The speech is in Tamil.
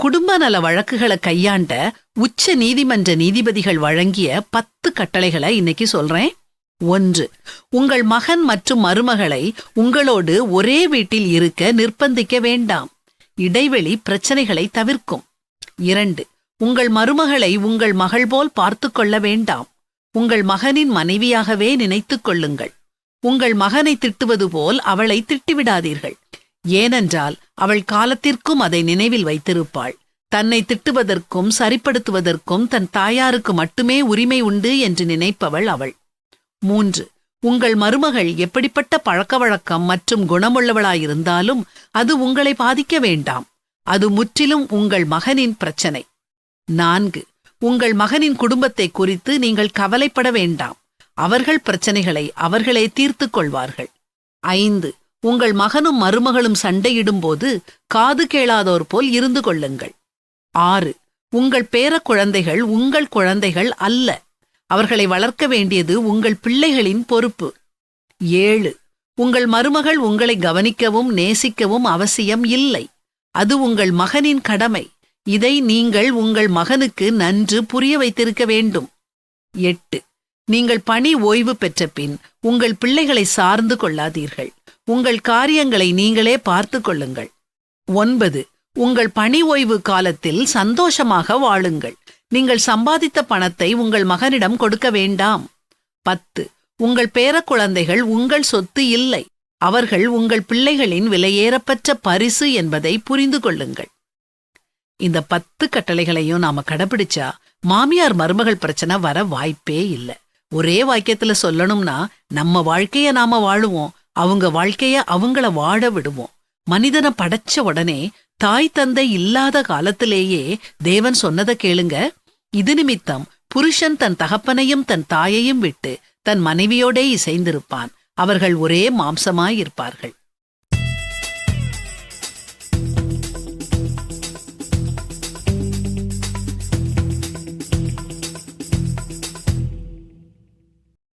குடும்ப நல வழக்குகளை கையாண்ட உச்ச நீதிமன்ற நீதிபதிகள் வழங்கிய 10 கட்டளைகளை இன்னைக்கு சொல்றேன். 1. உங்கள் மகன் மற்றும் மருமகளை உங்களோடு ஒரே வீட்டில் இருக்க நிர்பந்திக்க வேண்டாம். இடைவெளி பிரச்சனைகளை தவிர்க்கும். 2. உங்கள் மருமகளை உங்கள் மகள் போல் பார்த்து கொள்ள வேண்டாம். உங்கள் மகனின் மனைவியாகவே நினைத்துக் கொள்ளுங்கள். உங்கள் மகனை திட்டுவது போல் அவளை திட்டிவிடாதீர்கள். ஏனென்றால் அவள் காலத்திற்கும் அதை நினைவில் வைத்திருப்பாள். தன்னை திட்டுவதற்கும் சரிப்படுத்துவதற்கும் தன் தாயாருக்கு மட்டுமே உரிமை உண்டு என்று நினைப்பவள் அவள். 3. உங்கள் மருமகள் எப்படிப்பட்ட பழக்கவழக்கம் மற்றும் குணமுள்ளவளாயிருந்தாலும் அது உங்களை பாதிக்க வேண்டாம். அது முற்றிலும் உங்கள் மகனின் பிரச்சனை. 4. உங்கள் மகனின் குடும்பத்தை குறித்து நீங்கள் கவலைப்பட வேண்டாம். அவர்கள் பிரச்சனைகளை அவர்களே தீர்த்துக் கொள்வார்கள். 5. உங்கள் மகனும் மருமகளும் சண்டையிடும் போது காது கேளாதோர் போல் இருந்து கொள்ளுங்கள். 6. உங்கள் பேர குழந்தைகள் உங்கள் குழந்தைகள் அல்ல. அவர்களை வளர்க்க வேண்டியது உங்கள் பிள்ளைகளின் பொறுப்பு. 7. உங்கள் மருமகள் உங்களை கவனிக்கவும் நேசிக்கவும் அவசியம் இல்லை. அது உங்கள் மகனின் கடமை. இதை நீங்கள் உங்கள் மகனுக்கு நன்று புரிய வைத்திருக்க வேண்டும். 8. நீங்கள் பணி ஓய்வு பெற்ற பின் உங்கள் பிள்ளைகளை சார்ந்து கொள்ளாதீர்கள். உங்கள் காரியங்களை நீங்களே பார்த்து கொள்ளுங்கள். 9. உங்கள் பணி ஓய்வு காலத்தில் சந்தோஷமாக வாழுங்கள். நீங்கள் சம்பாதித்த பணத்தை உங்கள் மகனிடம் கொடுக்க வேண்டாம். 10. உங்கள் பேரக்குழந்தைகள் உங்கள் சொத்து இல்லை. அவர்கள் உங்கள் பிள்ளைகளின் விலையேறப்பெற்ற பரிசு என்பதை புரிந்து கொள்ளுங்கள். இந்த 10 கட்டளைகளையும் நாம கடைபிடிச்சா மாமியார் மருமகள் பிரச்சனை வர வாய்ப்பே இல்லை. ஒரே வாக்கியத்துல சொல்லணும்னா, நம்ம வாழ்க்கைய நாம வாழுவோம், அவங்க வாழ்க்கைய அவங்கள வாழ விடுவோம். மனிதனை படைச்ச உடனே தாய் தந்தை இல்லாத காலத்திலேயே தேவன் சொன்னதை கேளுங்க. இது நிமித்தம் புருஷன் தன் தகப்பனையும் தன் தாயையும் விட்டு தன் மனைவியோடே இசைந்திருப்பான். அவர்கள் ஒரே மாம்சமாயிருப்பார்கள்.